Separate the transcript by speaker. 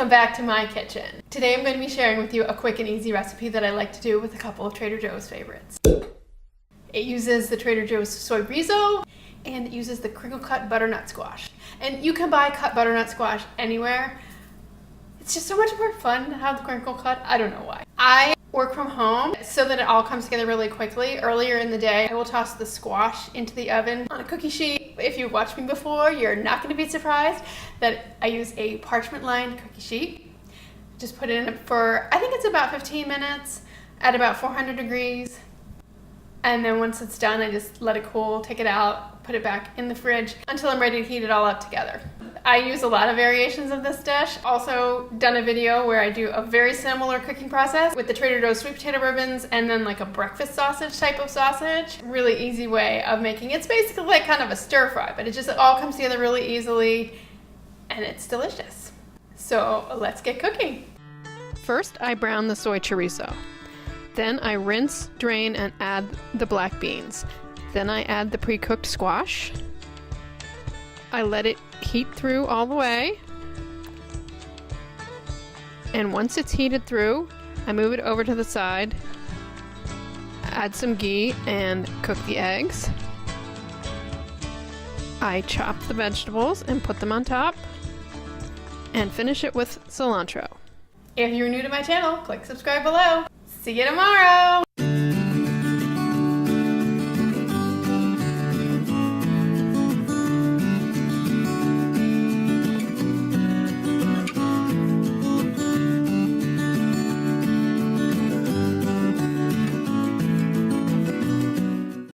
Speaker 1: welcome back to my kitchen. Today I'm going to be sharing with you a quick and easy recipe that I like to do with a couple of Trader Joe's favorites. It uses the Trader Joe's chorizo and it uses the crinkle cut butternut squash. And you can buy cut butternut squash anywhere. It's just so much more fun to have the crinkle cut. I don't know why. I work from home so that it all comes together really quickly. Earlier in the day, I will toss the squash into the oven on a cookie sheet. If you've watched me before, you're not going to be surprised that I use a parchment-lined cookie sheet. Just put it in for, I think it's about 15 minutes at about 400 degrees. And then once it's done, I just let it cool, take it out, put it back in the fridge until I'm ready to heat it all up together. I use a lot of variations of this dish. Also done a video where I do a very similar cooking process with the Trader Joe's sweet potato ribbons and then like a breakfast sausage type of sausage. Really easy way of making it. It's basically like kind of a stir fry, but it all comes together really easily and it's delicious. So let's get cooking. First, I brown the soy chorizo. Then I rinse, drain, and add the black beans. Then I add the pre-cooked squash. I let it heat through all the way. And once it's heated through, I move it over to the side, add some ghee, and cook the eggs. I chop the vegetables and put them on top, and finish it with cilantro. If you're new to my channel, click subscribe below. See you tomorrow!